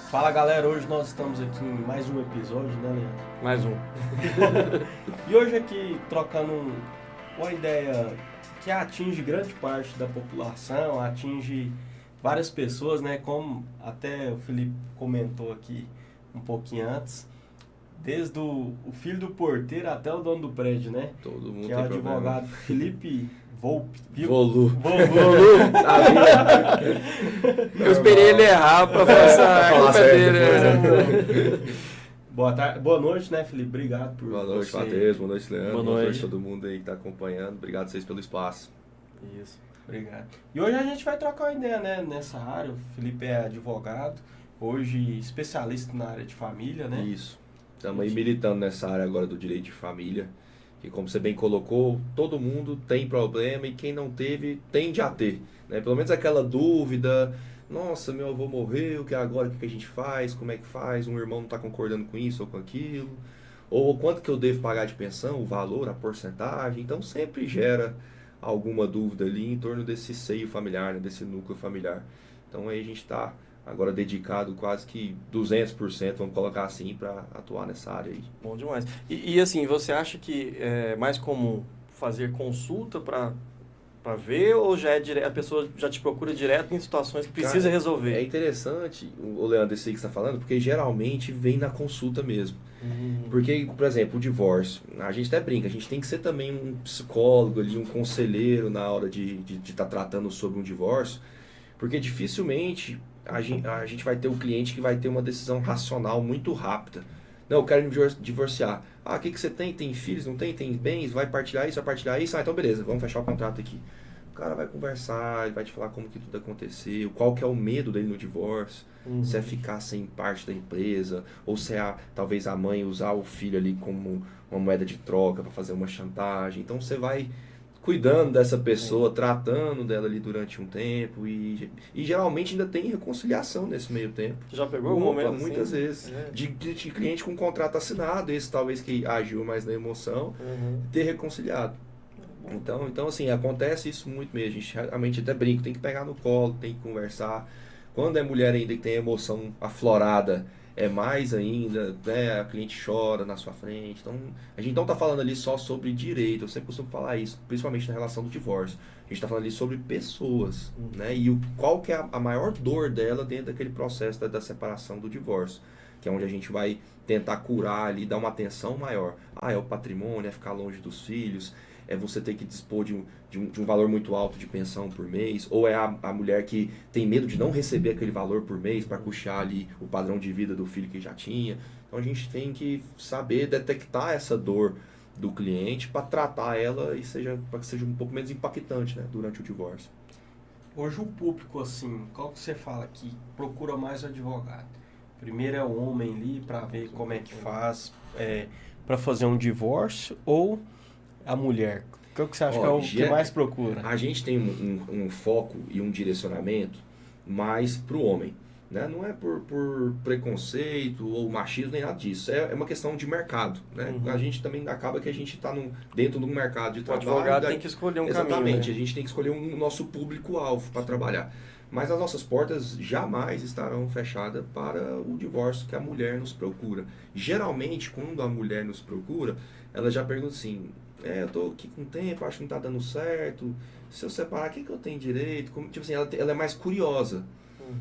Fala galera, hoje nós estamos aqui em mais um episódio, né, Leandro? Mais um. E hoje aqui trocando uma ideia que atinge grande parte da população, atinge várias pessoas, né? Como até o Felipe comentou aqui um pouquinho antes, desde o filho do porteiro até o dono do prédio, né? Todo mundo que é o advogado Felipe Volpe. Volu. Sabia? Eu esperei ele errar pra falar a culpa dele. Boa noite, né, Felipe? Obrigado por Boa noite, você. Matheus. Boa noite, Leandro. Boa Boa noite noite a todo mundo aí que está acompanhando. Obrigado a vocês pelo espaço. Isso. Obrigado. E hoje a gente vai trocar uma ideia, né, nessa área. O Felipe é advogado, hoje especialista na área de família, né? Isso. Estamos aí militando nessa área agora do direito de família, que como você bem colocou, todo mundo tem problema e quem não teve, tende a ter. Né? Pelo menos aquela dúvida, nossa, meu avô morreu, que agora o que a gente faz, como é que faz, um irmão não está concordando com isso ou com aquilo, ou quanto que eu devo pagar de pensão, o valor, a porcentagem. Então sempre gera alguma dúvida ali em torno desse seio familiar, né? Desse núcleo familiar. Então aí a gente está agora dedicado quase que 200%, vamos colocar assim, para atuar nessa área aí. Bom demais. E assim, você acha que é mais comum fazer consulta para ver ou já é a pessoa já te procura direto em situações que precisa Cara, resolver? É interessante, o Leandro, esse aí que você está falando, porque geralmente vem na consulta mesmo. Porque, por exemplo, o divórcio, a gente até brinca, a gente tem que ser também um psicólogo ali, um conselheiro na hora de estar tratando sobre um divórcio, porque dificilmente a gente vai ter o cliente que vai ter uma decisão racional muito rápida. Não, eu quero me divorciar. Ah, o que você tem? Tem filhos? Não tem? Tem bens? Vai partilhar isso? Vai partilhar isso? Ah, então beleza, vamos fechar o contrato aqui. O cara vai conversar, ele vai te falar como que tudo aconteceu, qual que é o medo dele no divórcio, se é ficar sem parte da empresa, ou se é talvez a mãe usar o filho ali como uma moeda de troca para fazer uma chantagem. Então você vai cuidando dessa pessoa, tratando dela ali durante um tempo e geralmente ainda tem reconciliação nesse meio tempo. Já pegou algum momento assim? Muitas vezes. É. De cliente com contrato assinado, esse talvez que agiu mais na emoção, ter reconciliado. Então, assim, acontece isso muito mesmo. A gente realmente até brinca, tem que pegar no colo, tem que conversar. Quando é mulher ainda que tem a emoção aflorada, é mais ainda, né? A cliente chora na sua frente. Então, a gente não está falando ali só sobre direito, eu sempre costumo falar isso, principalmente na relação do divórcio. A gente está falando ali sobre pessoas, né? E qual que é a maior dor dela dentro daquele processo da separação do divórcio, que é onde a gente vai tentar curar ali, dar uma atenção maior. Ah, é o patrimônio, é ficar longe dos filhos, é você ter que dispor de um valor muito alto de pensão por mês, ou é a mulher que tem medo de não receber aquele valor por mês para custear ali o padrão de vida do filho que já tinha. Então a gente tem que saber detectar essa dor do cliente para tratar ela e para que seja um pouco menos impactante, né, durante o divórcio. Hoje o público, assim, qual que você fala que procura mais o advogado? Primeiro é o homem ali para ver como é que faz para fazer um divórcio, ou a mulher? Qual que você acha que é o que mais procura? A gente tem um foco e um direcionamento mais para o homem, né? Não é por preconceito ou machismo nem nada disso, é uma questão de mercado, né? A gente também acaba que a gente está dentro de um mercado de trabalho. O advogado tem que escolher um caminho. Exatamente, Né? a gente tem que escolher um nosso público-alvo para trabalhar. Mas as nossas portas jamais estarão fechadas para o divórcio que a mulher nos procura. Geralmente, quando a mulher nos procura, ela já pergunta assim: eu tô aqui com tempo, acho que não tá dando certo, se eu separar, o que eu tenho direito? Tipo assim, ela é mais curiosa.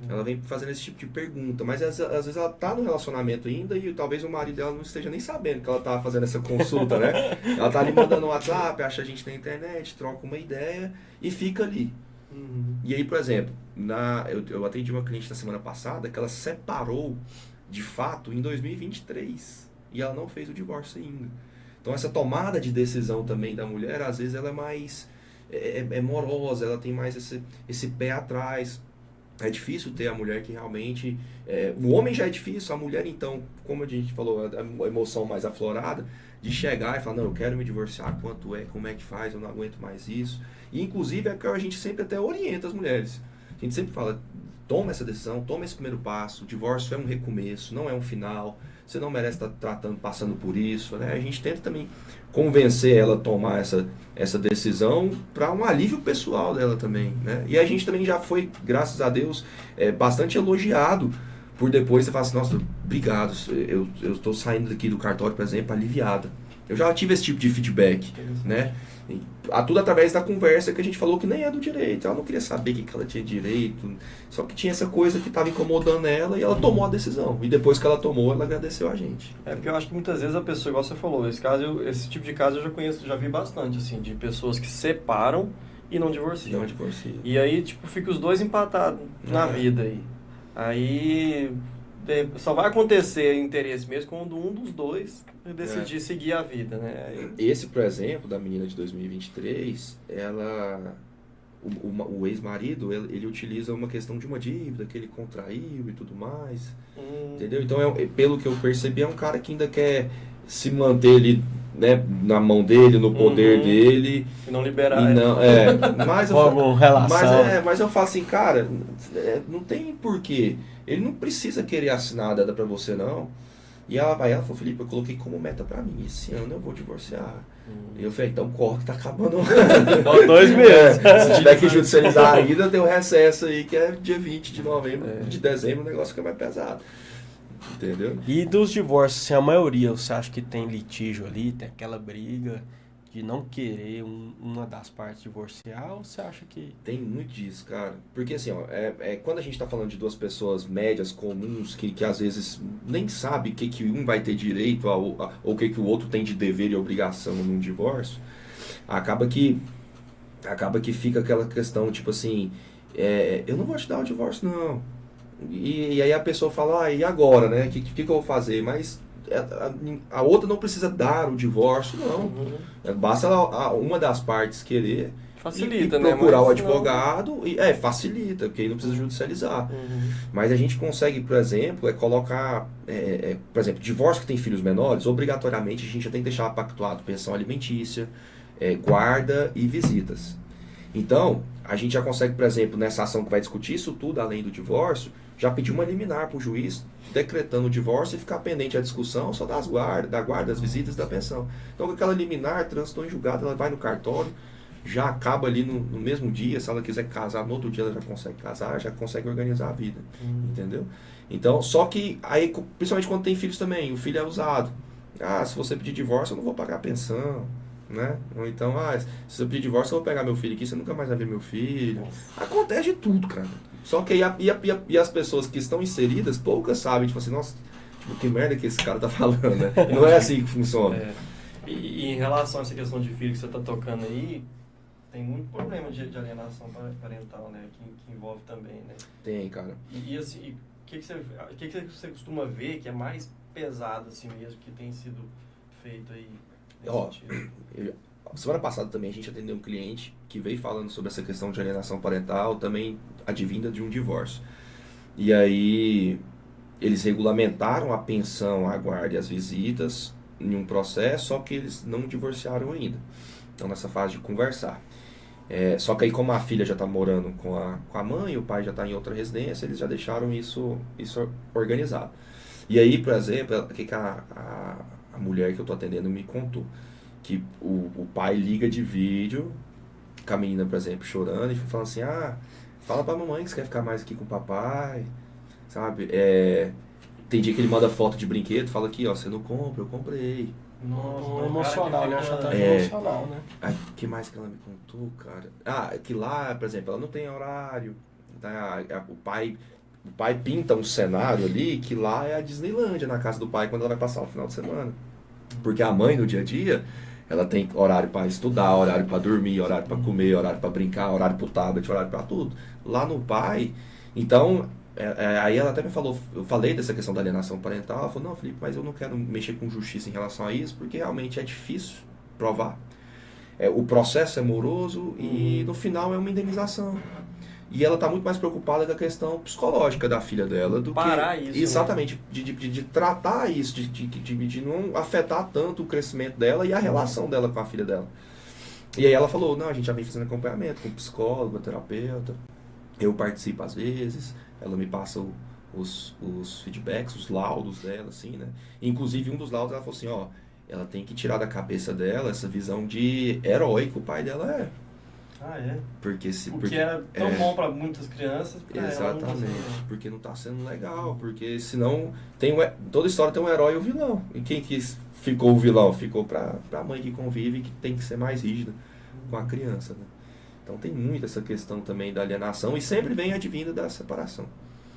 Ela vem fazendo esse tipo de pergunta, mas às vezes ela tá no relacionamento ainda e talvez o marido dela não esteja nem sabendo que ela tá fazendo essa consulta, né? Ela tá ali mandando um WhatsApp, acha a gente na internet, troca uma ideia e fica ali. E aí, por exemplo, eu atendi uma cliente na semana passada que ela separou de fato em 2023 e ela não fez o divórcio ainda. Então essa tomada de decisão também da mulher, às vezes ela é mais morosa, ela tem mais esse pé atrás. É difícil ter a mulher que realmente... o homem já é difícil, a mulher então, como a gente falou, a emoção mais aflorada, de chegar e falar: não, eu quero me divorciar, quanto é, como é que faz, eu não aguento mais isso. E inclusive é que a gente sempre até orienta as mulheres. A gente sempre fala: toma essa decisão, toma esse primeiro passo, o divórcio é um recomeço, não é um final, você não merece estar passando por isso, né? A gente tenta também convencer ela a tomar essa decisão para um alívio pessoal dela também, né? E a gente também já foi, graças a Deus, bastante elogiado por depois você fala assim, nossa, obrigado, eu estou saindo daqui do cartório, por exemplo, aliviada. Eu já tive esse tipo de feedback, né? Tudo através da conversa que a gente falou que nem é do direito. Ela não queria saber que ela tinha direito, só que tinha essa coisa que estava incomodando ela e ela tomou a decisão. E depois que ela tomou, ela agradeceu a gente. Porque eu acho que muitas vezes a pessoa, igual você falou, esse tipo de caso eu já conheço, já vi bastante, assim, de pessoas que separam e não divorciam. Não divorcia. E aí, tipo, fica os dois empatados na vida aí. Aí só vai acontecer interesse mesmo quando um dos dois decidir seguir a vida, né? Esse, por exemplo, da menina de 2023, o ex-marido, ele utiliza uma questão de uma dívida que ele contraiu e tudo mais, entendeu? Então, pelo que eu percebi, é um cara que ainda quer se manter ali, né, na mão dele, no poder dele. E não liberar. Mas eu falo assim, cara, não tem porquê. Ele não precisa querer assinar nada pra você, não. E ela falou, Felipe, eu coloquei como meta pra mim, esse ano eu vou divorciar. E eu falei, então corre que tá acabando. 2 meses. Se tiver que judicializar ainda, tem um recesso aí, que é dia 20 de novembro, de dezembro, o negócio fica mais pesado. Entendeu? E dos divórcios, assim, a maioria, você acha que tem litígio ali, tem aquela briga de não querer uma das partes divorciar, ou você acha que... Tem muito disso, cara. Porque assim, ó, quando a gente tá falando de duas pessoas médias, comuns, que às vezes nem sabe o que um vai ter direito ou o que o outro tem de dever e obrigação num divórcio, acaba que fica aquela questão, tipo assim, eu não vou te dar o divórcio, não. E aí a pessoa fala, e agora, né? O que eu vou fazer? Mas a outra não precisa dar o divórcio, não. Basta uma das partes querer facilita, e procurar o advogado. Facilita, porque aí não precisa judicializar. Mas a gente consegue, por exemplo, colocar... por exemplo, divórcio que tem filhos menores, obrigatoriamente a gente já tem que deixar pactuado pensão alimentícia, guarda e visitas. Então, a gente já consegue, por exemplo, nessa ação que vai discutir isso tudo, além do divórcio, já pedir uma liminar para o juiz, decretando o divórcio e ficar pendente a discussão só da guarda, das visitas e da pensão. Então, com aquela liminar, transitou em julgado, ela vai no cartório, já acaba ali no mesmo dia, se ela quiser casar, no outro dia ela já consegue casar, já consegue organizar a vida, entendeu? Então, só que, aí, principalmente quando tem filhos também, o filho é usado. Se você pedir divórcio, eu não vou pagar a pensão, né? Ou então, se eu pedir divórcio, eu vou pegar meu filho aqui, você nunca mais vai ver meu filho. Acontece de tudo, cara. Só que aí as pessoas que estão inseridas, poucas sabem, tipo assim, nossa, que merda que esse cara tá falando, né? Não é assim que funciona. E em relação a essa questão de filho que você tá tocando aí, tem muito problema de alienação parental, né? Que envolve também, né? Tem, cara. E assim, o que você costuma ver que é mais pesado assim mesmo, que tem sido feito aí? Semana passada também a gente atendeu um cliente que veio falando sobre essa questão de alienação parental, também advinda de um divórcio. E aí eles regulamentaram a pensão, a guarda e as visitas em um processo, só que eles não divorciaram ainda. Estão nessa fase de conversar. Só que aí como a filha já está morando com a mãe, o pai já está em outra residência, eles já deixaram isso organizado. E aí, por exemplo, o que a mulher que eu estou atendendo me contou? Que o pai liga de vídeo com a menina, por exemplo, chorando e falando assim, fala pra mamãe que você quer ficar mais aqui com o papai, sabe? Tem dia que ele manda foto de brinquedo, fala aqui, você não compra, eu comprei. Nossa, emocional, né? Chantagem emocional, né? O que mais que ela me contou, cara? Que lá, por exemplo, ela não tem horário, tá? O pai pinta um cenário ali que lá é a Disneylândia na casa do pai quando ela vai passar o final de semana. Porque a mãe, no dia a dia, ela tem horário para estudar, horário para dormir, horário para comer, horário para brincar, horário para o tablet, horário para tudo. Lá no pai, então, aí ela até me falou, eu falei dessa questão da alienação parental, ela falou, não, Felipe, mas eu não quero mexer com justiça em relação a isso, porque realmente é difícil provar. O processo é moroso e no final é uma indenização. E ela está muito mais preocupada com a questão psicológica da filha dela do parar que... isso, exatamente, né? de tratar isso, de não afetar tanto o crescimento dela e a relação dela com a filha dela. E aí ela falou, não, a gente já vem fazendo acompanhamento com psicólogo, terapeuta, eu participo às vezes, ela me passa os feedbacks, os laudos dela, assim, né? Inclusive um dos laudos ela falou assim, ela tem que tirar da cabeça dela essa visão de herói que o pai dela é. Ah, é? Porque se... O que era tão bom para muitas crianças, pra ela não tá Exatamente, sendo. porque não tá sendo legal, porque senão toda história tem um herói e um vilão. E quem que ficou o vilão? Ficou pra mãe que convive, que tem que ser mais rígida com a criança, né? Então tem muito essa questão também da alienação e sempre vem advindo da separação.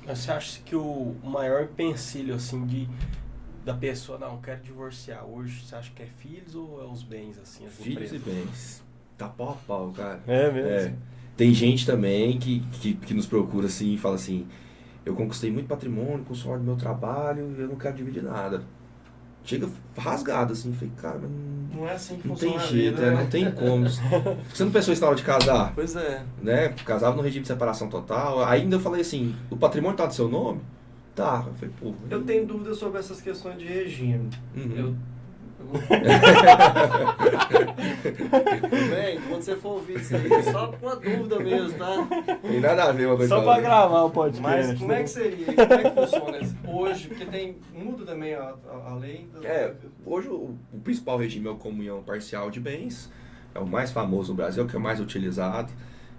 Mas você acha que o maior empecilho, assim, da pessoa, não, quero divorciar hoje, você acha que é filhos ou é os bens, assim, as Filhos empresas? e bens. Tá pau a pau, cara. É mesmo? É. Tem gente também que nos procura assim e fala assim, eu conquistei muito patrimônio com o suor do meu trabalho e eu não quero dividir nada. Chega rasgado assim, falei, cara, mas Não é assim que não funciona tem a jeito, vida, né? não tem como. Você não pensou isso na hora de casar? Pois é. Né? Casava no regime de separação total. Ainda eu falei assim, o patrimônio tá do seu nome? Tá. Eu falei, pô. Eu tenho dúvidas sobre essas questões de regime. Uhum. Bem, quando você for ouvir isso aí, só com uma dúvida mesmo, tá? Tem nada a ver uma coisa Só com a pra outra. gravar o podcast. Mas como é que seria? Como é que funciona isso hoje? Porque muda também a lei. Hoje o principal regime é a comunhão parcial de bens, é o mais famoso no Brasil, que é o mais utilizado.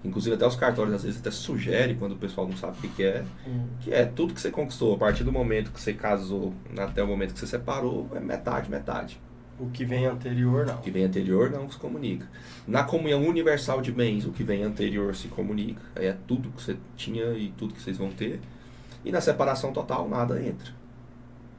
Inclusive até os cartórios às vezes até sugerem quando o pessoal não sabe o que é, que é tudo que você conquistou a partir do momento que você casou até o momento que você separou, é metade, metade. O que vem anterior, não. O que vem anterior não se comunica. Na comunhão universal de bens, o que vem anterior se comunica. Aí é tudo que você tinha e tudo que vocês vão ter. E na separação total, nada entra.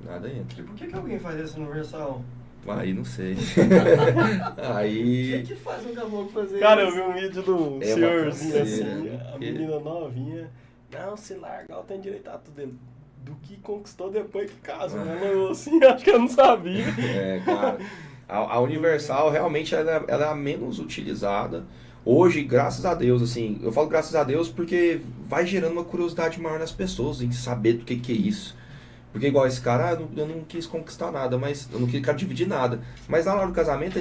Nada entra. E por que alguém faz esse universal? Aí não sei. O Aí. que faz um caboclo fazer Cara, eu isso? vi um vídeo do É uma senhorzinho canseira, assim, né? a menina novinha. Não, se largar, ela tem direito a tudo dele. Do que conquistou depois que casa, né? Eu assim, acho que eu não sabia. Cara, a Universal realmente ela é a menos utilizada. Hoje, graças a Deus, assim, eu falo graças a Deus porque vai gerando uma curiosidade maior nas pessoas em saber do que é isso. Porque igual esse cara, eu não quis conquistar nada, mas eu não quero dividir nada. Mas na hora do casamento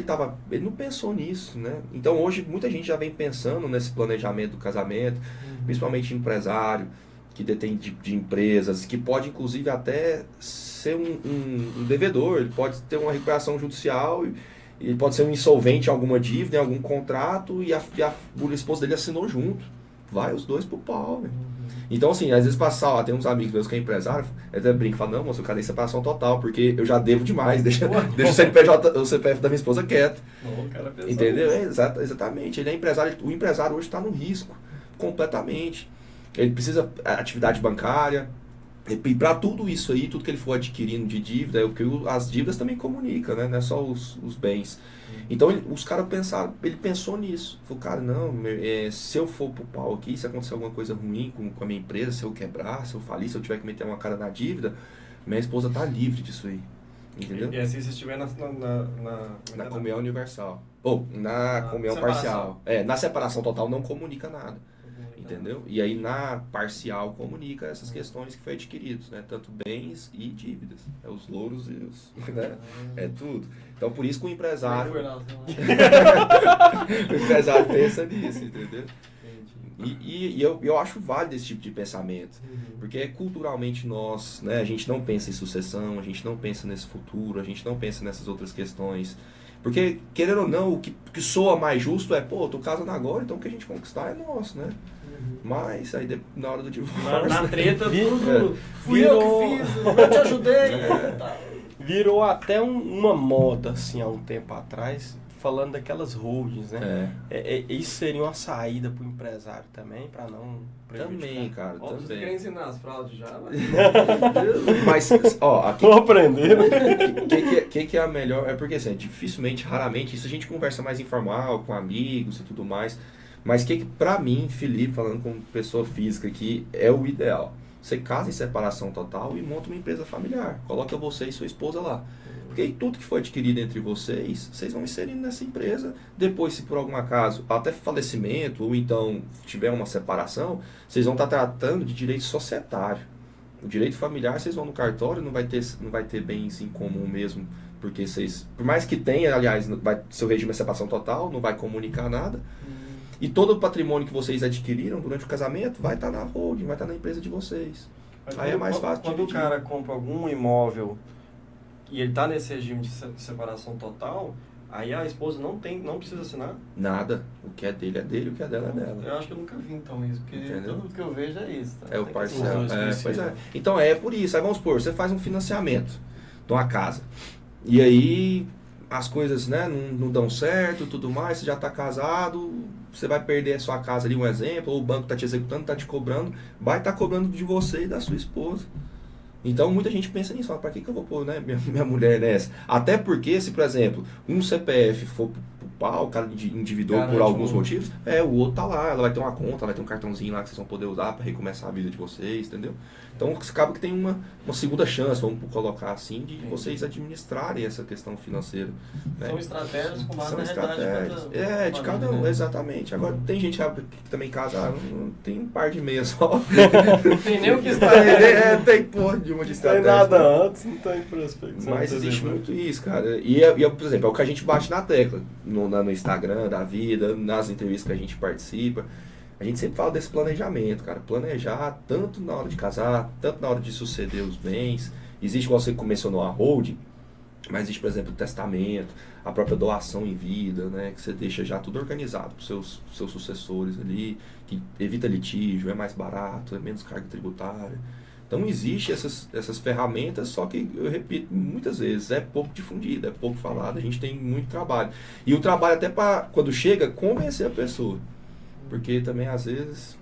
ele não pensou nisso, né? Então hoje muita gente já vem pensando nesse planejamento do casamento, principalmente empresário, que detém de empresas, que pode inclusive até ser um devedor, ele pode ter uma recuperação judicial, ele pode ser um insolvente em alguma dívida, em algum contrato, e a esposa dele assinou junto. Vai os dois pro pau, velho. Então, assim, às vezes passar, tem uns amigos meus que é empresário, eu até brinco, falo, não, moço, eu cadê separação total, porque eu já devo demais, deixa o CPF da minha esposa quieto. Não, o cara pensou Entendeu? nisso. Exatamente. Ele é empresário, o empresário hoje está no risco, completamente. Ele precisa de atividade bancária, e para tudo isso aí, tudo que ele for adquirindo de dívida, porque as dívidas também comunicam, né? Não é só os bens. Então os caras pensaram, ele pensou nisso. Falou, cara, não, se eu for pro pau aqui, se acontecer alguma coisa ruim com a minha empresa, se eu quebrar, se eu falir, se eu tiver que meter uma cara na dívida, minha esposa tá livre disso aí. Entendeu? E assim, se estiver na comunhão universal. Ou na comunhão separação. parcial. Na separação total não comunica nada. Entendeu? E aí na parcial comunica essas questões que foi adquiridos, né? Tanto bens e dívidas. É os louros e os... Né? É tudo. Então por isso que o empresário... o empresário pensa nisso, entendeu? E eu acho válido esse tipo de pensamento. Porque culturalmente nós, né, a gente não pensa em sucessão, a gente não pensa nesse futuro, a gente não pensa nessas outras questões. Porque, querendo ou não, o que soa mais justo é, pô, tô casando agora, então o que a gente conquistar é nosso, né? Mas aí na hora do divórcio... Na treta, tudo. Fui Virou- eu que fiz, eu te ajudei. Tá. Virou até uma moda, assim, há um tempo atrás, falando daquelas holdings, né? Isso seria uma saída pro empresário também, pra não prejudicar. Também, cara, Ó, você quer também. ensinar as fraudes já? Mas, ó, aqui... Tô aprendendo. O que é a melhor? É porque, assim, dificilmente, raramente, isso a gente conversa mais informal, com amigos e tudo mais. Mas que pra mim, Felipe, falando como pessoa física aqui, é o ideal. Você casa em separação total e monta uma empresa familiar. Coloca você e sua esposa lá. Porque aí tudo que foi adquirido entre vocês vão inserindo nessa empresa. Depois, se por algum acaso, até falecimento, ou então tiver uma separação, vocês vão estar tratando de direito societário. O direito familiar, vocês vão no cartório, não vai ter bens em comum mesmo. Porque vocês, por mais que tenha, aliás, seu regime é separação total, não vai comunicar nada. E todo o patrimônio que vocês adquiriram durante o casamento vai estar na holding, vai estar na empresa de vocês. Mas Aí é mais fácil quando o dividir. cara compra algum imóvel e ele está nesse regime de separação total, Aí a esposa não precisa assinar? Nada. O que é dele, o que é dela é dela. Eu acho que eu nunca vi então isso, porque Entendeu? tudo que eu vejo é isso. Tá? É o Tem que parcial. assinar. Pois é. Então é por isso. Aí vamos supor, você faz um financiamento de uma casa. E aí as coisas, né, não dão certo, tudo mais, você já está casado, você vai perder a sua casa ali, um exemplo, ou o banco está te executando, está te cobrando, vai estar cobrando de você e da sua esposa. Então muita gente pensa nisso, para que eu vou pôr, né, minha mulher nessa? Até porque, se por exemplo, um CPF for pro pau, o cara endividou por alguns motivos, o outro tá lá, ela vai ter uma conta, vai ter um cartãozinho lá que vocês vão poder usar para recomeçar a vida de vocês, entendeu? Então acaba que tem uma segunda chance, vamos colocar assim, de vocês administrarem essa questão financeira. Né? São estratégias com base São na estratégias. realidade De cada um, né? exatamente. Agora, tem gente que também casa, não tem um par de meias só. Não tem nem o que estratégia. Tem porra de uma de Não tem estratégia. nada antes, não tem prospecção. Mas não tem existe nada. muito isso, cara. E, por exemplo, é o que a gente bate na tecla. No Instagram da vida, nas entrevistas que a gente participa. A gente sempre fala desse planejamento, cara. Planejar tanto na hora de casar, tanto na hora de suceder os bens. Existe, igual você mencionou, a holding, mas existe, por exemplo, o testamento, a própria doação em vida, né? Que você deixa já tudo organizado para os seus sucessores ali, que evita litígio, é mais barato, é menos carga tributária. Então existe essas ferramentas, só que, eu repito, muitas vezes é pouco difundida, é pouco falada, a gente tem muito trabalho. E o trabalho até para, quando chega, convencer a pessoa. Porque também, às vezes...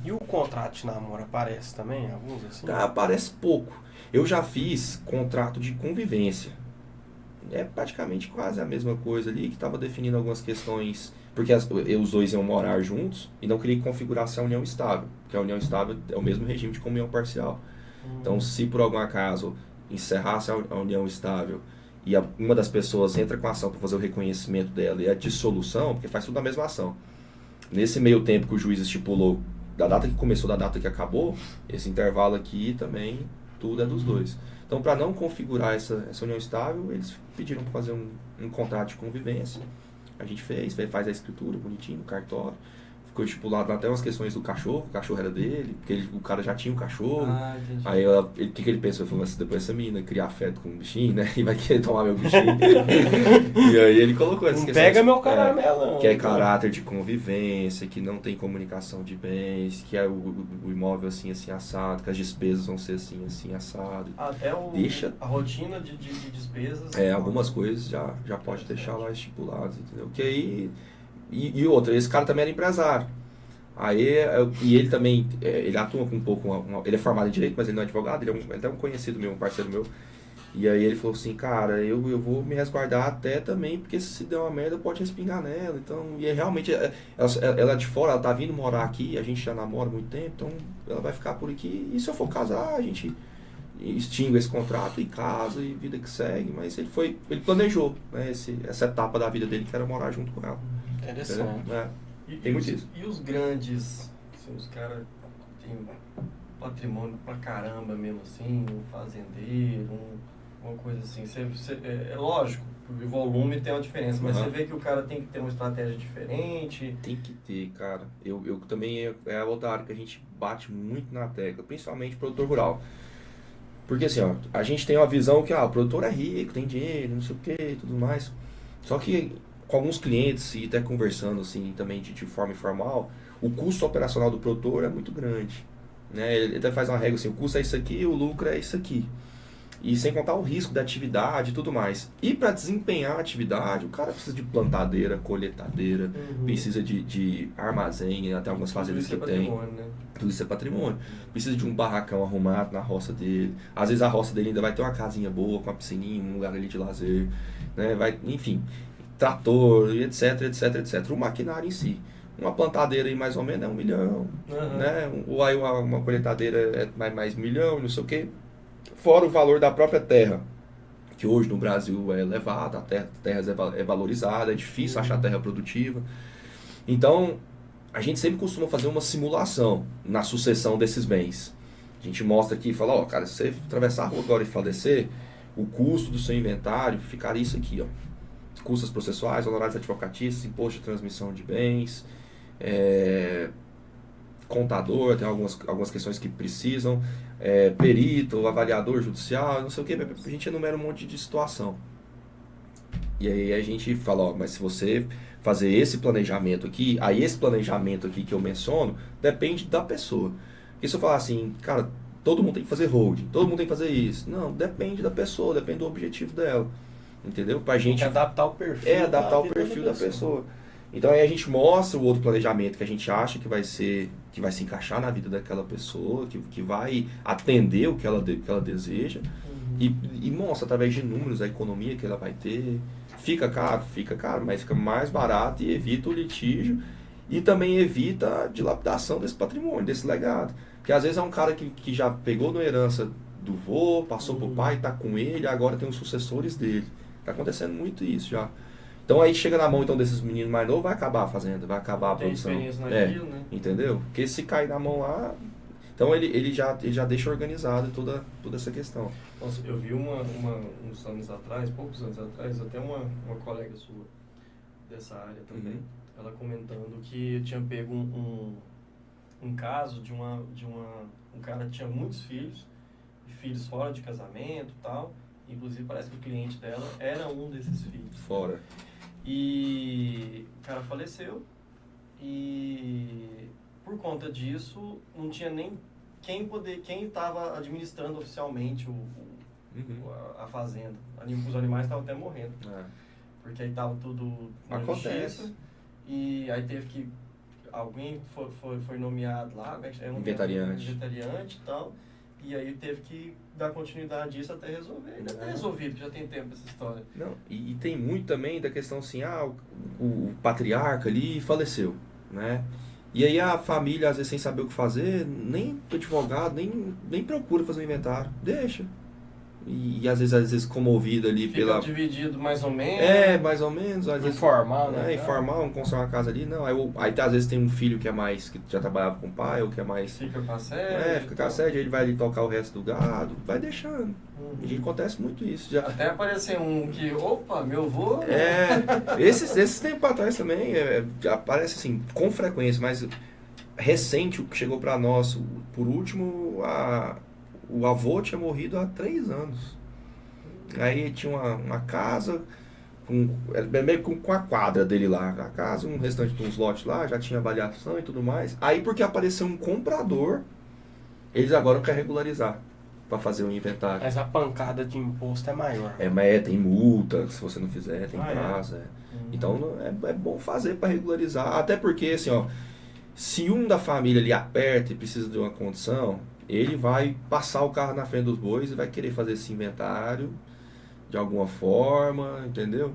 E o contrato de namoro aparece também, alguns assim? Aparece pouco. Eu já fiz contrato de convivência. É praticamente quase a mesma coisa ali, que estava definindo algumas questões... Porque os dois iam morar juntos e não queria que configurasse a união estável. Porque a união estável é o mesmo regime de comunhão parcial. Então, se por algum acaso encerrasse a união estável e uma das pessoas entra com a ação para fazer o reconhecimento dela e a dissolução, porque faz tudo na mesma ação. Nesse meio tempo que o juiz estipulou, da data que começou, da data que acabou, esse intervalo aqui também, tudo é dos dois. Então, para não configurar essa união estável, eles pediram para fazer um contrato de convivência. A gente faz a escritura bonitinho no cartório. Ficou estipulado até umas questões do cachorro, o cachorro era dele, porque o cara já tinha um cachorro. Entendi. Aí o que ele pensou? Ele falou, depois essa menina criar afeto com o bichinho, né? E vai querer tomar meu bichinho. E aí ele colocou essas questões. Pega meu caramelão. Que é caráter de convivência, que não tem comunicação de bens, que é o imóvel assim assado, que as despesas vão ser assim assado. Até a rotina de despesas. Algumas coisas já pode deixar lá estipuladas, entendeu? Que aí... E outra, esse cara também era empresário. Aí, e ele também, ele atua com um pouco, ele é formado em Direito, mas ele não é advogado, ele é até um conhecido meu, um parceiro meu. E aí ele falou assim, cara, eu vou me resguardar até também, porque se der uma merda pode respingar nela. Então, e realmente, ela de fora, ela tá vindo morar aqui, a gente já namora há muito tempo, então ela vai ficar por aqui. E se eu for casar, a gente extingue esse contrato e casa e vida que segue. Mas ele planejou, né, essa etapa da vida dele, que era morar junto com ela. Interessante. Tem muito isso. E os grandes, assim, os caras têm patrimônio pra caramba mesmo assim, um fazendeiro, uma coisa assim. É lógico, o volume tem uma diferença, mas você vê que o cara tem que ter uma estratégia diferente. Tem que ter, cara. Eu também é a outra área que a gente bate muito na tecla, principalmente produtor rural. Porque assim, ó, a gente tem uma visão que o produtor é rico, tem dinheiro, não sei o que, tudo mais. Só que com alguns clientes, e até conversando assim também de forma informal, o custo operacional do produtor é muito grande. Né? Ele até faz uma regra assim, o custo é isso aqui, o lucro é isso aqui. E sem contar o risco da atividade e tudo mais. E para desempenhar a atividade, o cara precisa de plantadeira, colheitadeira, precisa de armazém, até algumas fazendas que tem. Né? Tudo isso é patrimônio. Precisa de um barracão arrumado na roça dele. Às vezes a roça dele ainda vai ter uma casinha boa, com uma piscininha, um lugar ali de lazer. Né? Enfim, trator, etc, etc, etc. O maquinário em si. Uma plantadeira aí mais ou menos é 1 milhão. Né? Ou aí uma colheitadeira é mais 1 milhão, não sei o quê. Fora o valor da própria terra, que hoje no Brasil é elevado, a terra é valorizada, é difícil achar terra produtiva. Então, a gente sempre costuma fazer uma simulação na sucessão desses bens. A gente mostra aqui e fala, cara, se você atravessar a rua agora e falecer, o custo do seu inventário ficaria isso aqui, ó. Custos processuais, honorários advocatícios, imposto de transmissão de bens, contador, tem algumas questões que precisam, perito, avaliador judicial, não sei o que, a gente enumera um monte de situação. E aí a gente fala, ó, mas se você fazer esse planejamento aqui, aí esse planejamento aqui que eu menciono, depende da pessoa. Porque se eu falar assim, cara, todo mundo tem que fazer holding, todo mundo tem que fazer isso. Não, depende da pessoa, depende do objetivo dela. Entendeu? Pra Tem gente que adaptar o perfil. adaptar o vida perfil da pessoa. Então aí a gente mostra o outro planejamento que a gente acha que vai se encaixar na vida daquela pessoa, que vai atender o que ela deseja. E mostra através de números a economia que ela vai ter. Fica caro, mas fica mais barato e evita o litígio. E também evita a dilapidação desse patrimônio, desse legado. Porque às vezes é um cara que já pegou na herança do vô, passou pro pai, tá com ele, agora tem os sucessores dele. Tá acontecendo muito isso já. Então aí chega na mão então desses meninos mais novos, vai acabar a fazenda, vai acabar a Tem produção. experiência naquilo, né? Entendeu? Porque se cair na mão lá, então ele já deixa organizado toda essa questão. Nossa, eu vi uns anos atrás, poucos anos atrás, até uma colega sua dessa área também, ela comentando que tinha pego um caso de um cara que tinha muitos filhos, e filhos fora de casamento e tal, inclusive parece que o cliente dela era um desses filhos. Fora. E o cara faleceu e por conta disso não tinha nem quem estava administrando oficialmente a fazenda. Os animais estavam até morrendo. Porque aí estava tudo na justiça. E aí teve que... Alguém foi nomeado lá, inventariante e tal. E aí teve que dar continuidade a isso até resolver. Ainda está resolvido, que já tem tempo essa história. Não, e tem muito também da questão assim, o patriarca ali faleceu, né? E aí a família, às vezes, sem saber o que fazer, nem o advogado, nem procura fazer um inventário. Deixa. E às vezes comovido ali Fica dividido mais ou menos. Mais ou menos. Às vezes, informal, né? Informal, não constrói uma casa ali, não. Aí às vezes tem um filho que já trabalhava com o pai, ou que é mais... Fica com a sede. Fica com a sede, aí ele vai ali tocar o resto do gado, vai deixando. E acontece muito isso já. Até aparecer um que, opa, meu avô... Esses tempos atrás também, aparece assim, com frequência, mas recente o que chegou pra nós, por último, o avô tinha morrido há 3 anos. Aí tinha uma casa, meio com a quadra dele lá, a casa, um restante de uns lotes lá, já tinha avaliação e tudo mais. Aí porque apareceu um comprador, eles agora querem regularizar para fazer o inventário. Mas a pancada de imposto é maior. Mas tem multa, se você não fizer, tem prazo. Então é bom fazer para regularizar. Até porque, assim, ó, se um da família ali aperta e precisa de uma condição, ele vai passar o carro na frente dos bois e vai querer fazer esse inventário de alguma forma, entendeu?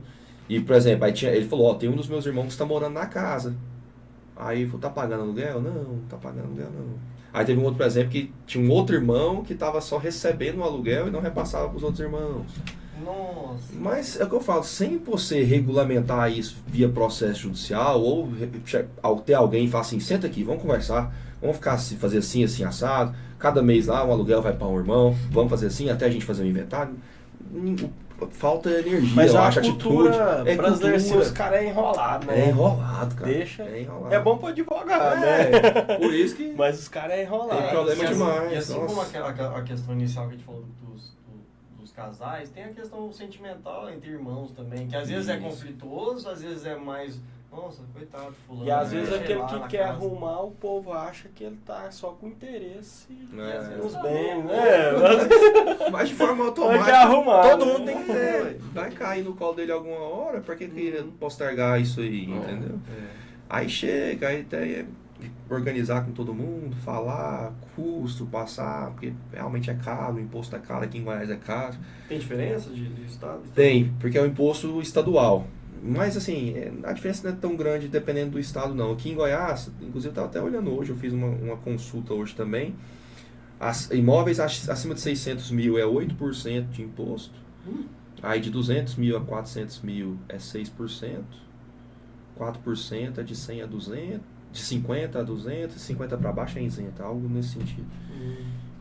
E, por exemplo, ele falou, ó, tem um dos meus irmãos que está morando na casa. Aí ele falou, tá pagando aluguel? Não tá pagando aluguel não. Aí teve um outro, por exemplo, que tinha um outro irmão que estava só recebendo o aluguel e não repassava para os outros irmãos. Nossa. Mas é o que eu falo, sem você regulamentar isso via processo judicial ou ter alguém e falar assim, senta aqui, vamos conversar, vamos fazer assim, assim, assado, cada mês lá um aluguel vai para um irmão, vamos fazer assim até a gente fazer um inventário. Falta energia, mas eu a acho, cultura atitude. brasileira, assim, os caras é enrolado, né? É enrolado, cara. Deixa. É enrolado. É bom pra advogado, né? Por isso que... Mas os caras é enrolado. Tem problema demais. E assim como nossa. a questão inicial que a gente falou dos casais, tem a questão sentimental entre irmãos também, que às vezes é conflituoso, às vezes é mais... Nossa, coitado, fulano. E às vezes aquele lá que na quer casa. arrumar, o povo acha que ele tá só com interesse nos tá bens, bom, né? Mas de forma Vai automática, que arrumar, todo né? mundo tem que ter. Vai cair no colo dele alguma hora, pra que eu não postergar isso aí, entendeu? Aí chega, aí até organizar com todo mundo, falar, custo, passar, porque realmente é caro, o imposto é caro, aqui em Goiás é caro. Tem diferença de estado? Tem, porque é o imposto estadual. Mas assim, a diferença não é tão grande dependendo do estado não. Aqui em Goiás, inclusive eu estava até olhando hoje, eu fiz uma consulta hoje também. Imóveis acima de 600 mil é 8% de imposto. Aí de 200 mil a 400 mil é 6%. 4% é de 100 a 200. De 50 a 200, 50 para baixo é isento, algo nesse sentido.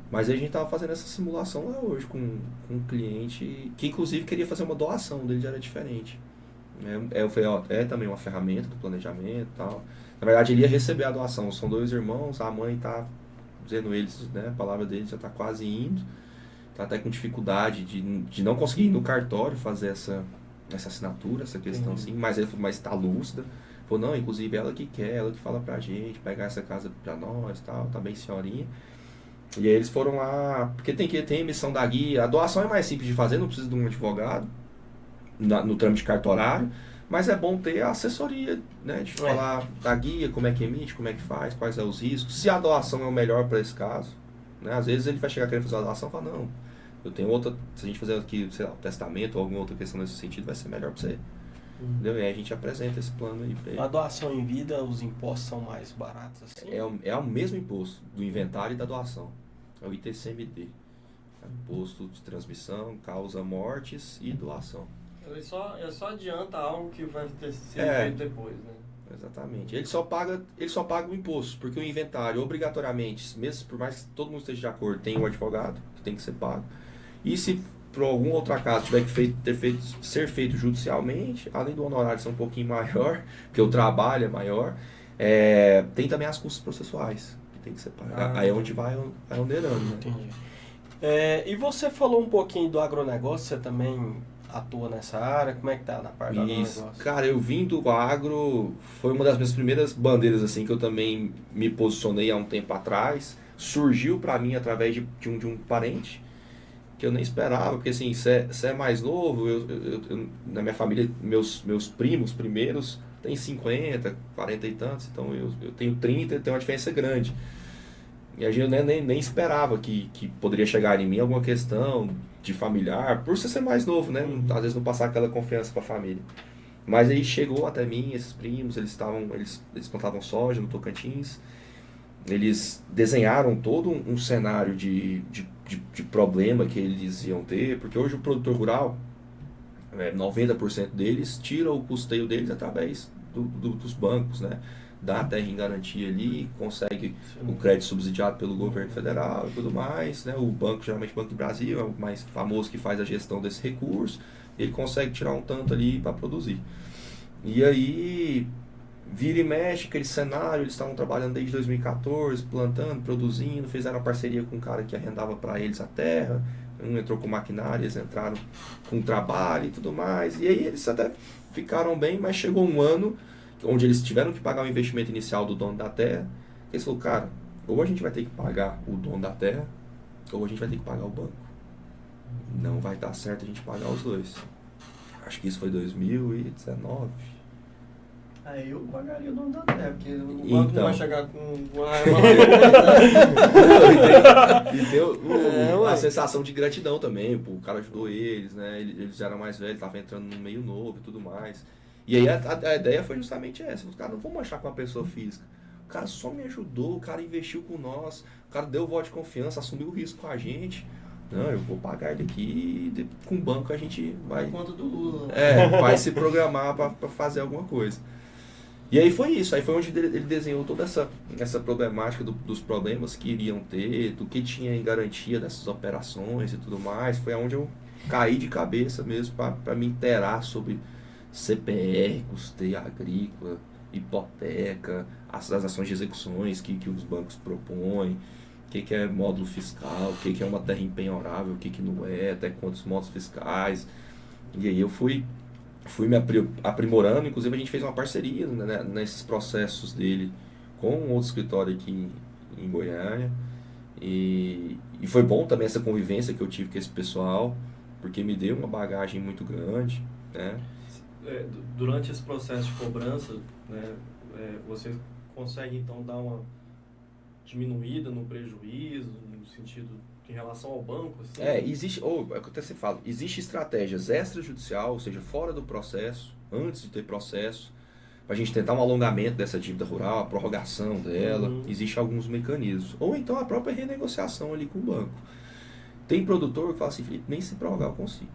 Mas aí a gente estava fazendo essa simulação lá hoje com um cliente que inclusive queria fazer uma doação, dele já era diferente. Eu falei, ó, é também uma ferramenta do planejamento e tal. Na verdade, ele ia receber a doação. São 2 irmãos, a mãe tá dizendo eles, né? A palavra deles já tá quase indo. Tá até com dificuldade de não conseguir ir no cartório fazer essa assinatura, essa questão Entendi. assim, mas ele falou, mas tá lúcida. Falou, não, inclusive ela que quer, ela que fala pra gente, pegar essa casa pra nós, tal, tá bem senhorinha. E aí eles foram lá, porque tem emissão da guia, a doação é mais simples de fazer, não precisa de um advogado no trâmite cartorário, mas é bom ter a assessoria, né, de falar da guia, como é que emite, como é que faz, quais são os riscos, se a doação é o melhor para esse caso, né, às vezes ele vai chegar querendo fazer a doação e falar, não, eu tenho outra, se a gente fazer aqui, sei lá, o testamento ou alguma outra questão nesse sentido, vai ser melhor para você, entendeu? E aí a gente apresenta esse plano aí para ele. A doação em vida, os impostos são mais baratos assim? É o mesmo imposto do inventário e da doação, é o ITCMD, é o imposto de transmissão, causa mortes e doação. Ele só adianta algo que vai ter ser É. feito depois, né? Exatamente. Ele só paga o imposto, porque o inventário, obrigatoriamente, mesmo por mais que todo mundo esteja de acordo, tem um advogado que tem que ser pago. E se por algum outro acaso tiver que ser feito judicialmente, além do honorário ser um pouquinho maior, porque o trabalho é maior, tem também as custas processuais que tem que ser pago. Aí é onde vai onerando, né? Entendi. E você falou um pouquinho do agronegócio, você também atua nessa área, como é que tá na parte do Isso. agronegócio? Cara, eu vim do agro, foi uma das minhas primeiras bandeiras assim que eu também me posicionei há um tempo atrás. Surgiu pra mim através de um parente que eu nem esperava, porque assim, você é mais novo, na minha família, meus primos primeiros têm 50, 40 e tantos, então eu tenho 30, tem uma diferença grande. E a gente nem esperava que poderia chegar em mim alguma questão de familiar, por você ser mais novo, né? Às vezes não passar aquela confiança para a família. Mas aí chegou até mim, esses primos, eles plantavam soja no Tocantins, eles desenharam todo um cenário de problema que eles iam ter, porque hoje o produtor rural, 90% deles tira o custeio deles através dos bancos, né? Dá a terra em garantia ali, consegue o crédito subsidiado pelo governo federal e tudo mais, né? O banco, geralmente o Banco do Brasil, é o mais famoso que faz a gestão desse recurso, ele consegue tirar um tanto ali para produzir. E aí, vira e mexe aquele cenário, eles estavam trabalhando desde 2014, plantando, produzindo, fizeram uma parceria com um cara que arrendava para eles a terra, um entrou com maquinária, eles entraram com trabalho e tudo mais, e aí eles até ficaram bem, mas chegou um ano onde eles tiveram que pagar o investimento inicial do dono da terra. Eles falaram, cara, ou a gente vai ter que pagar o dono da terra, ou a gente vai ter que pagar o banco. Não vai dar certo a gente pagar os dois. Acho que isso foi 2019. Aí eu pagaria o dono da terra, porque o banco Então. não vai chegar com uma E tem a sensação de gratidão também, pô, o cara ajudou eles, né? Eles eram mais velhos, estavam entrando no meio novo e tudo mais. E aí a ideia foi justamente essa, os caras não vão manchar com uma pessoa física. O cara só me ajudou, o cara investiu com nós, o cara deu voto de confiança, assumiu o risco com a gente. Não, eu vou pagar ele aqui e com o banco a gente vai, conta do Lula. vai se programar para fazer alguma coisa. E aí foi isso, aí foi onde ele desenhou toda essa problemática dos problemas que iriam ter, do que tinha em garantia dessas operações e tudo mais. Foi onde eu caí de cabeça mesmo para me inteirar sobre CPR, custeio agrícola, hipoteca, as ações de execuções que os bancos propõem, o que é módulo fiscal, o que é uma terra empenhorável, o que não é, até quantos módulos fiscais. E aí eu fui me aprimorando, inclusive a gente fez uma parceria, né, nesses processos dele com um outro escritório aqui em Goiânia. E foi bom também essa convivência que eu tive com esse pessoal, porque me deu uma bagagem muito grande, né? Durante esse processo de cobrança, né, você consegue então dar uma diminuída no prejuízo, no sentido em relação ao banco? Assim? Existe, ou é o que eu até sempre falo, existe estratégias extrajudicial, ou seja, fora do processo, antes de ter processo, para a gente tentar um alongamento dessa dívida rural, a prorrogação dela, existe alguns mecanismos. Ou então a própria renegociação ali com o banco. Tem produtor que fala assim, Felipe, nem se prorrogar eu consigo.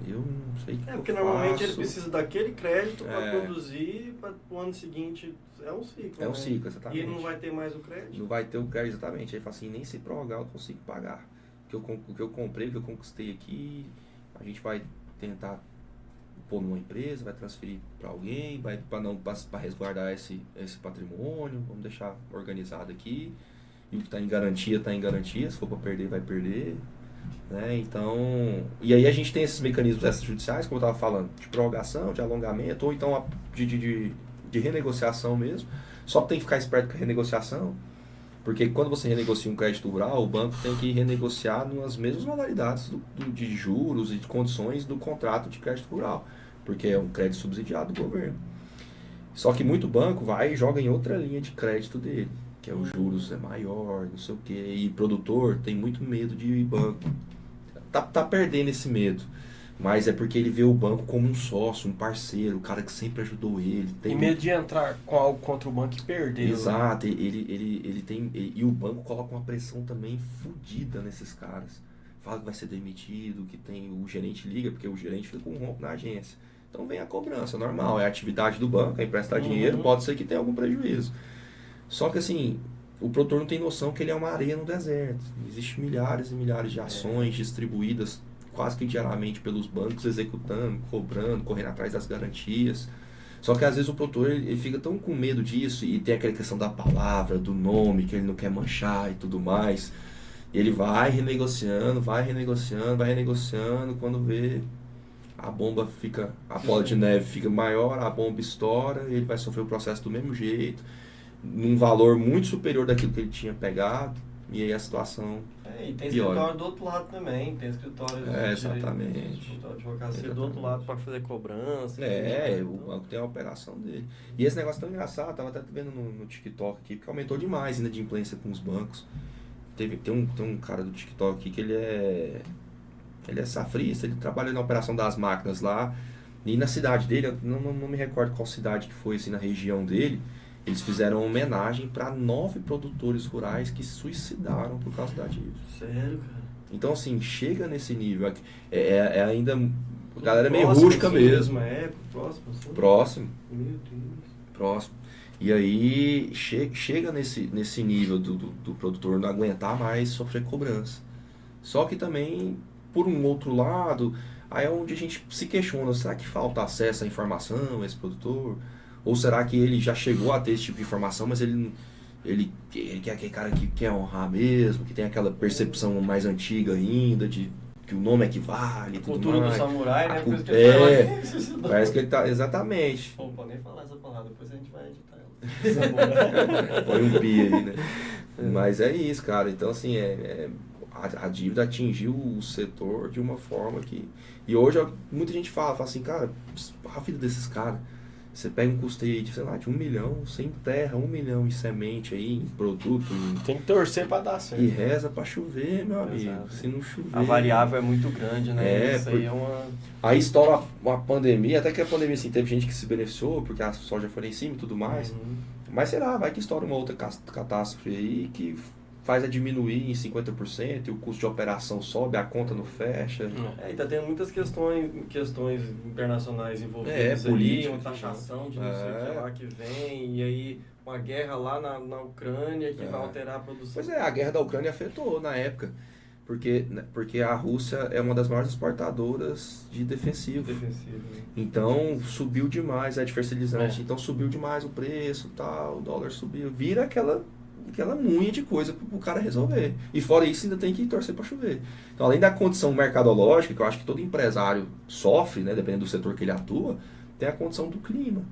Eu não sei o que porque eu normalmente faço. ele precisa daquele crédito para produzir, para o ano seguinte é um ciclo. É um ciclo, exatamente. E ele não vai ter mais o crédito? Não vai ter o crédito, exatamente. Aí fala assim, nem se prorrogar eu consigo pagar. O que eu comprei, o que eu conquistei aqui, a gente vai tentar pôr numa empresa, vai transferir para alguém, para resguardar esse patrimônio, vamos deixar organizado aqui. E o que está em garantia, se for para perder, vai perder. Né? Então, e aí a gente tem esses mecanismos extrajudiciais, como eu estava falando, de prorrogação, de alongamento, ou então de renegociação mesmo. Só que tem que ficar esperto com a renegociação, porque quando você renegocia um crédito rural, o banco tem que renegociar nas mesmas modalidades de juros e de condições do contrato de crédito rural, porque é um crédito subsidiado do governo. Só que muito banco vai e joga em outra linha de crédito dele, que é os juros é maior, não sei o quê, e produtor tem muito medo de ir banco. Tá perdendo esse medo. Mas é porque ele vê o banco como um sócio, um parceiro, o cara que sempre ajudou ele. E medo de entrar com algo contra o banco e perder. Exato, e o banco coloca uma pressão também fodida nesses caras. Fala que vai ser demitido, que tem o gerente liga, porque o gerente fica com um rompo na agência. Então vem a cobrança, normal, é a atividade do banco, é emprestar dinheiro, pode ser que tenha algum prejuízo. Só que assim, o produtor não tem noção que ele é uma areia no deserto. Existem milhares e milhares de ações distribuídas quase que diariamente pelos bancos, executando, cobrando, correndo atrás das garantias. Só que às vezes o produtor ele fica tão com medo disso e tem aquela questão da palavra, do nome, que ele não quer manchar e tudo mais. Ele vai renegociando, quando vê a bomba fica, a bola de neve fica maior, a bomba estoura, ele vai sofrer o processo do mesmo jeito, num valor muito superior daquilo que ele tinha pegado, e aí a situação e tem piora. escritório do outro lado também, tem escritório exatamente. de advocacia do outro lado para fazer cobrança. O banco tem a operação dele. E esse negócio tão engraçado, tava até vendo no TikTok aqui, porque aumentou demais ainda de implência com os bancos. Tem um cara do TikTok aqui que ele é safrista, ele trabalha na operação das máquinas lá, e na cidade dele, eu não me recordo qual cidade que foi, assim, na região dele, eles fizeram uma homenagem para 9 produtores rurais que se suicidaram por causa da dívida. Sério, cara? Então, assim, chega nesse nível. É ainda... A galera é meio rústica mesmo. Próximo, assim? Próximo. Meu Deus. Próximo. E aí, chega nesse nível do produtor não aguentar mais sofrer cobrança. Só que também, por um outro lado, aí é onde a gente se questiona, será que falta acesso à informação a esse produtor? Ou será que ele já chegou a ter esse tipo de informação, mas ele quer aquele cara que quer honrar mesmo, que tem aquela percepção mais antiga ainda, de que o nome é que vale, tudo cultura mais. Do samurai, né? Parece que ele tá... Exatamente. Não pode nem falar essa palavra, depois a gente vai editar ela. Põe um pi aí, né? Mas é isso, cara. Então, assim, a dívida atingiu o setor de uma forma que... E hoje muita gente fala assim, cara, a vida desses caras... Você pega um custeio de, sei lá, de 1 milhão, você enterra 1 milhão em semente aí, em produto. Tem que torcer pra dar certo. E reza pra chover, meu amigo. Exato. Se não chover... A variável é muito grande, né? Isso aí é uma... Aí estoura uma pandemia, até que a pandemia, assim, teve gente que se beneficiou, porque a soja foi lá em cima e tudo mais. Mas sei lá, vai que estoura uma outra catástrofe aí que faz a diminuir em 50% e o custo de operação sobe, a conta não fecha. E tá tendo muitas questões internacionais envolvidas política, uma taxação de não sei o que lá que vem, e aí uma guerra lá na Ucrânia que vai alterar a produção. Pois é, a guerra da Ucrânia afetou na época, porque a Rússia é uma das maiores exportadoras de defensivo. Né? Então subiu demais, de fertilizante, então subiu demais o preço, tal, o dólar subiu, vira aquela munha de coisa pro cara resolver. E fora isso, ainda tem que torcer para chover. Então, além da condição mercadológica, que eu acho que todo empresário sofre, né, dependendo do setor que ele atua, tem a condição do clima.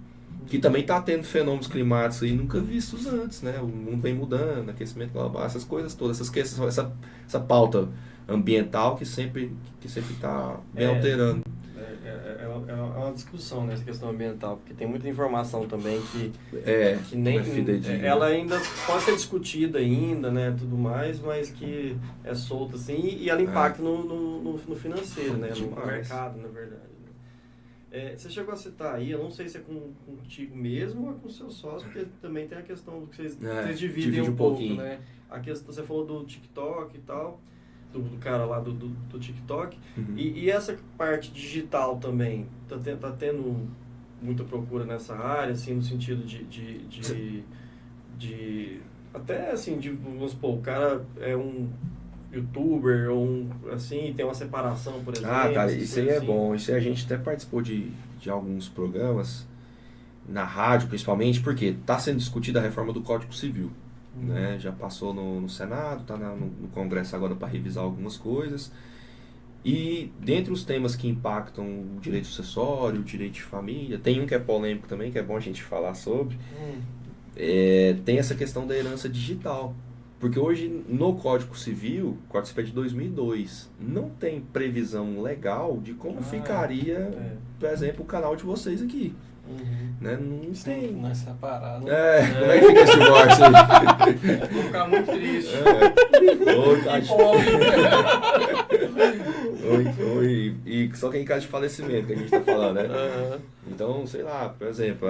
Que também está tendo fenômenos climáticos aí nunca vistos antes, né? O mundo vem mudando, aquecimento global, essas coisas todas, essa pauta ambiental que sempre está bem alterando. É uma discussão nessa questão ambiental, porque tem muita informação também que nem ela ainda pode ser discutida ainda, né, tudo mais, mas que é solta assim e ela impacta no financeiro, né, no mercado, na verdade. Você chegou a citar aí, eu não sei se é contigo mesmo ou é com o seu sócio, porque também tem a questão do que vocês dividem um pouco, né? A questão, você falou do TikTok e tal, do cara lá do TikTok, e essa parte digital também, tá tendo muita procura nessa área, assim, no sentido de até assim, vamos supor, o cara é um youtuber ou assim, tem uma separação, por exemplo. Cara, isso aí é bom. Isso aí a gente até participou de alguns programas, na rádio principalmente, porque está sendo discutida a reforma do Código Civil. né? Já passou no Senado, está no Congresso agora para revisar algumas coisas. E dentre os temas que impactam o direito sucessório, o direito de família, tem um que é polêmico também, que é bom a gente falar sobre, tem essa questão da herança digital. Porque hoje no Código Civil, o Código Civil é de 2002, não tem previsão legal de como ficaria, por exemplo, o canal de vocês aqui. Né? Não tem. Não é separado. Como é que fica esse divórcio aí? Vou ficar muito triste. E só que é em caso de falecimento que a gente tá falando, né? Então, sei lá, por exemplo,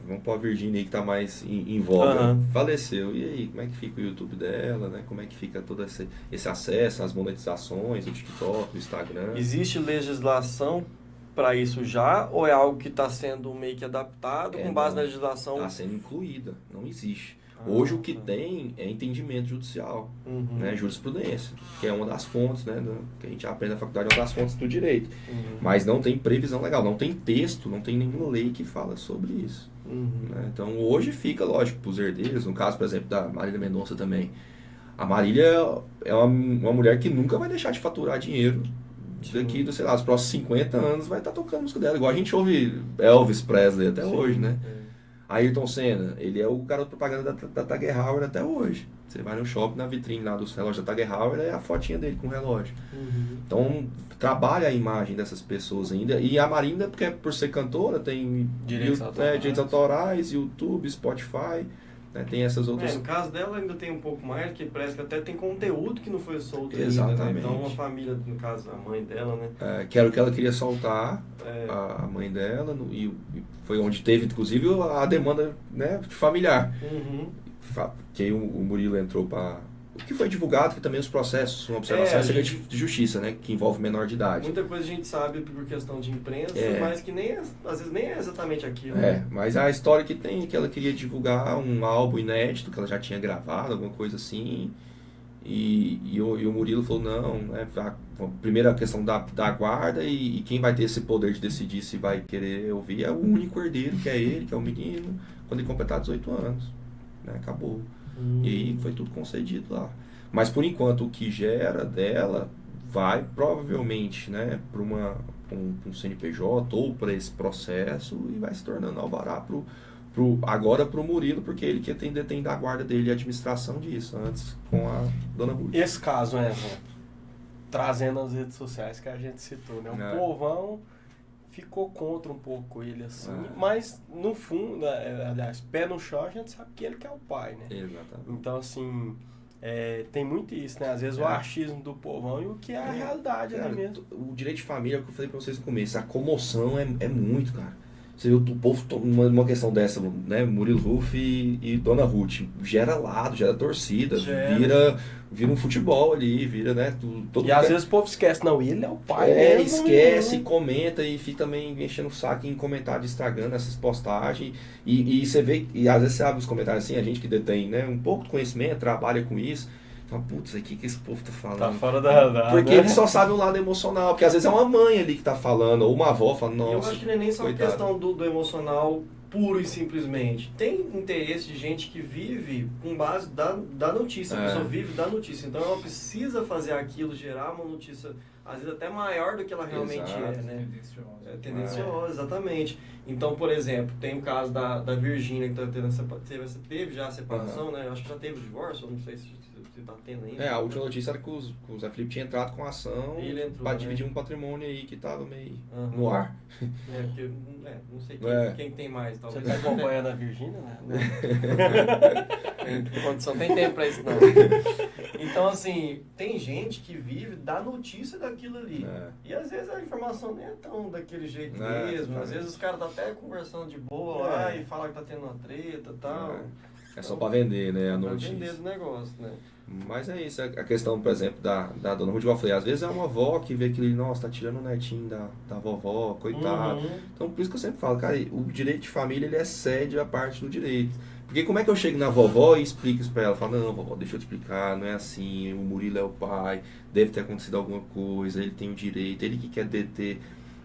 vamos pôr a Virgínia aí que tá mais em voga. Faleceu. E aí, como é que fica o YouTube dela, né? Como é que fica todo esse acesso às monetizações, o TikTok, o Instagram? Existe legislação para isso já, ou é algo que está sendo meio que adaptado com base na legislação? Está sendo incluída, não existe. Hoje o que tem é entendimento judicial, né, jurisprudência, que é uma das fontes, né, que a gente aprende na faculdade, é uma das fontes do direito. Mas não tem previsão legal, não tem texto, não tem nenhuma lei que fala sobre isso. Né? Então hoje fica, lógico, para os herdeiros, no caso, por exemplo, da Marília Mendonça também. A Marília é uma mulher que nunca vai deixar de faturar dinheiro. Daqui, sei lá, os próximos 50 anos vai estar tocando a música dela. Igual a gente ouve Elvis Presley até hoje, né? Ayrton Senna, ele é o garoto propaganda da Tag Heuer até hoje. Você vai no shopping, na vitrine lá dos relógios da Tag Heuer, é a fotinha dele com o relógio. Então, trabalha a imagem dessas pessoas ainda. E a Marinda, porque por ser cantora, tem direitos autorais, YouTube, Spotify, né? Tem essas outras... no caso dela ainda tem um pouco mais, que parece que até tem conteúdo que não foi solto ainda, né? Então, uma família, no caso, a mãe dela, né? Que era o que ela queria soltar, a mãe dela, e foi onde teve, inclusive, a demanda, né, familiar. Que aí o Murilo entrou para... O que foi divulgado, que também os processos, uma observação de justiça, né, que envolve menor de idade. Muita coisa a gente sabe por questão de imprensa, mas que nem às vezes nem é exatamente aquilo. Mas a história que tem é que ela queria divulgar um álbum inédito, que ela já tinha gravado, alguma coisa assim, e o Murilo falou, não, né, primeiro a questão da guarda, e quem vai ter esse poder de decidir se vai querer ouvir é o único herdeiro, que é ele, que é o menino, quando ele completar 18 anos. Né, acabou. E aí foi tudo concedido lá. Mas por enquanto o que gera dela vai provavelmente, né, para um CNPJ ou para esse processo e vai se tornando alvará agora para o Murilo, porque ele que detém da guarda dele a administração disso, antes com a dona Ruth. Esse caso é um exemplo. Trazendo as redes sociais que a gente citou, né? O povão ficou contra um pouco ele, assim, mas no fundo, aliás, pé no chão, a gente sabe que ele que é o pai, né? Exatamente. Então, assim, tem muito isso, né? Às vezes o achismo do povão e o que é a realidade ali mesmo. O direito de família, é o que eu falei pra vocês no começo, a comoção é muito, cara. Você vê o povo, uma questão dessa, né, Murilo Ruff e Dona Ruth, gera lado, gera torcida, vira um futebol ali, vira, né, todo e às vezes o povo esquece, não, ele é o pai mesmo, esquece, comenta e fica também enchendo o saco em comentário de Instagram, nessas postagens, e você vê, e às vezes você abre os comentários assim, a gente que detém, né, um pouco de conhecimento, trabalha com isso, putz, o que esse povo tá falando? Tá fora da realidade. Porque ele só sabe o lado emocional, porque às vezes é uma mãe ali que tá falando, ou uma avó falando, nossa. Eu acho que não é nem só a questão do emocional puro e simplesmente. Tem interesse de gente que vive com base da notícia, a pessoa vive da notícia. Então ela precisa fazer aquilo, gerar uma notícia, às vezes até maior do que ela realmente é, né? Tendenciosa, exatamente. Então, por exemplo, tem o caso da Virgínia, que teve já a separação, né? Acho que já teve o divórcio, eu não sei se tá tendo ainda. A última notícia era que o Zé Felipe tinha entrado com a ação para dividir um patrimônio aí que tava meio no ar. Porque, não sei quem tem mais, talvez. Você tá acompanhando a Virgínia, né? Condição, tem tempo pra isso não. Então, assim, tem gente que vive da notícia daquilo ali. E às vezes a informação nem é tão daquele jeito mesmo. Às vezes os caras tá até conversando de boa lá e fala que tá tendo uma treta e tal. É só para vender, né, a Pra notícia. vender do negócio, né? Mas é isso, a questão, por exemplo, da dona Ruth, igual eu falei, às vezes é uma avó que vê aquilo, nossa, tá tirando o netinho da vovó, coitado. Então, por isso que eu sempre falo, cara, o direito de família, ele excede a parte do direito. Porque como é que eu chego na vovó e explico isso pra ela? Falo, não, vovó, deixa eu te explicar, não é assim, o Murilo é o pai, deve ter acontecido alguma coisa, ele tem o direito, ele que quer deter.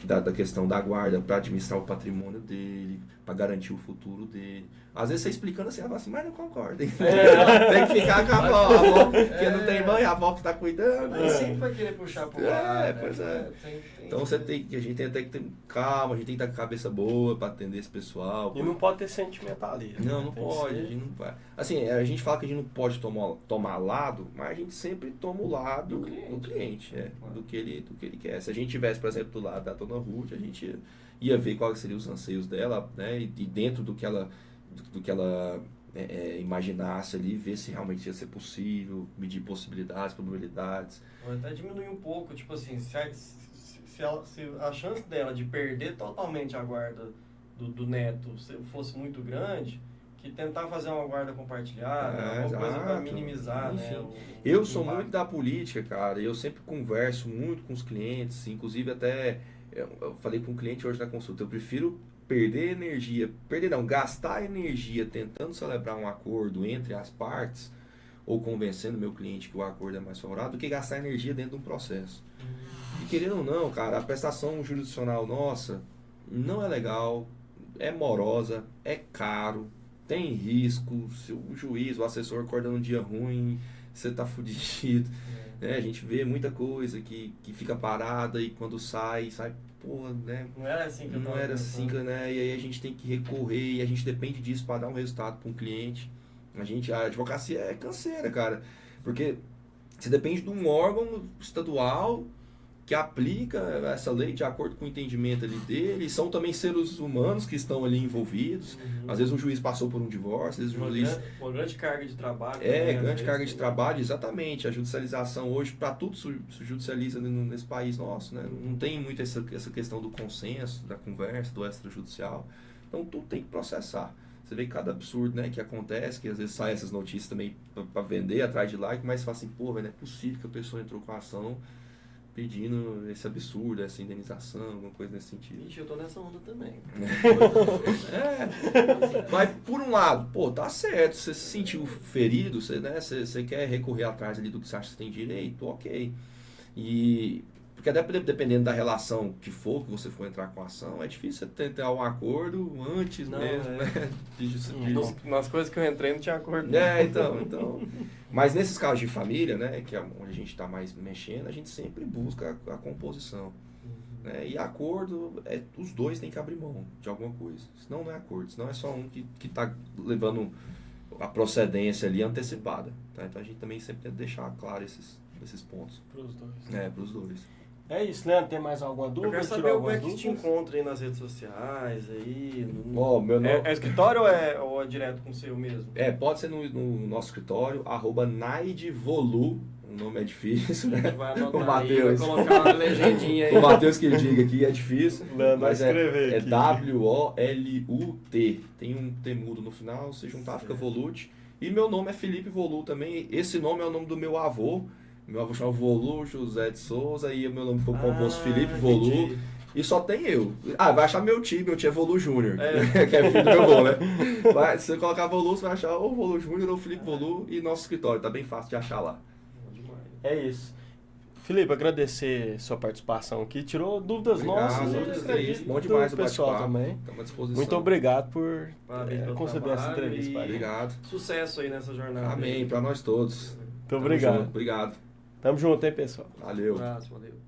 da questão da guarda para administrar o patrimônio dele, para garantir o futuro dele. Às vezes você explicando assim, ela fala assim, mas não concorda. Tem que ficar com a avó, porque não tem mãe, a avó que está cuidando. Mas sempre vai querer puxar pro lado, né? Pois é. Tem Então a gente tem até que ter calma, a gente tem que estar com a cabeça boa para atender esse pessoal. E não pode ter sentimentalismo. Não Tem pode, que a ser- gente não vai. Assim, a gente fala que a gente não pode tomar lado, mas a gente sempre toma o lado do cliente, do que ele quer. Se a gente tivesse, por exemplo, do lado da dona Ruth, a gente ia ver quais seriam os anseios dela, né? E dentro do que ela imaginasse ali, ver se realmente ia ser possível, medir possibilidades, probabilidades. Ou até diminuir um pouco, tipo assim, se a chance dela de perder totalmente a guarda do neto fosse muito grande, que tentar fazer uma guarda compartilhada, alguma coisa para exato. minimizar, Enfim, né? Eu sou impacto. muito da política, cara, eu sempre converso muito com os clientes, inclusive até eu falei com um cliente hoje na consulta, eu prefiro gastar energia tentando celebrar um acordo entre as partes ou convencendo meu cliente que o acordo é mais favorável do que gastar energia dentro de um processo. E querendo ou não, cara, a prestação jurisdicional nossa não é legal, é morosa, é caro, tem risco, se o juiz, o assessor acorda num dia ruim, você tá fudido. A gente vê muita coisa que fica parada e quando sai, pô, né? Não era assim que eu Não tava era assim, pensando. né? E aí a gente tem que recorrer e a gente depende disso para dar um resultado para um cliente. A advocacia é canseira, cara, porque você depende de um órgão estadual que aplica essa lei de acordo com o entendimento ali dele, e são também seres humanos que estão ali envolvidos. Às vezes um juiz passou por um divórcio, às vezes o juiz... Uma grande carga de trabalho. também, às grande vezes, carga de né? trabalho, exatamente. A judicialização hoje, para tudo se judicializa nesse país nosso, né? Não tem muito essa questão do consenso, da conversa, do extrajudicial. Então tudo tem que processar. Você vê cada absurdo, né, que acontece, que às vezes saem essas notícias também para vender, atrás de like, mas você fala assim, pô, velho, não é possível que a pessoa entrou com a ação pedindo esse absurdo, essa indenização, alguma coisa nesse sentido. Ixi, eu tô nessa onda também. Mas por um lado, pô, tá certo, você se sentiu ferido, você quer recorrer atrás ali do que você acha que você tem direito, ok. Porque até dependendo da relação que você for entrar com a ação, é difícil você ter um acordo antes mesmo, né? Nas coisas que eu entrei não tinha acordo. Então. Mas nesses casos de família, né, que é onde a gente está mais mexendo, a gente sempre busca a composição. Né? E acordo, os dois têm que abrir mão de alguma coisa. Senão não é acordo, senão é só um que está levando a procedência ali antecipada. Tá? Então a gente também sempre tenta deixar claro esses pontos. Pros dois. Para os dois. É isso, Leandro. Tem mais alguma Eu dúvida? quero Tirou saber como alguma é que te dúvida? encontra aí nas redes sociais, aí. Meu nome... É escritório ou é direto com o seu mesmo? Pode ser no nosso escritório, @naidvolu, o nome é difícil, né? Vai O anotar aí, vai Matheus. colocar uma legendinha aí. O Matheus que diga aqui é difícil, Leandro vai mas escrever é aqui. WOLUT. Tem um T mudo no final, se juntar fica Volute. E meu nome é Felipe Volu também. Esse nome é o nome do meu avô. Meu avô chama Volu José de Souza, e o meu nome ficou composto Felipe Volu. Entendi. E só tem eu. Vai achar meu tio é Volu Júnior, que é filho do meu avô, né? Se você colocar Volu, você vai achar ou Volu Júnior ou Felipe Volu, e nosso escritório, tá bem fácil de achar lá. É isso. Felipe, agradecer sua participação aqui. Tirou dúvidas nossas e Bom demais o do pessoal bate-papo. também. Estamos à disposição. Muito obrigado por Parabéns pelo conceder essa trabalho entrevista para a gente. Obrigado. Sucesso aí nessa jornada. Amém, para nós todos. Muito Tamo obrigado. junto, obrigado. Tamo junto, hein, pessoal? Valeu. Um abraço, valeu.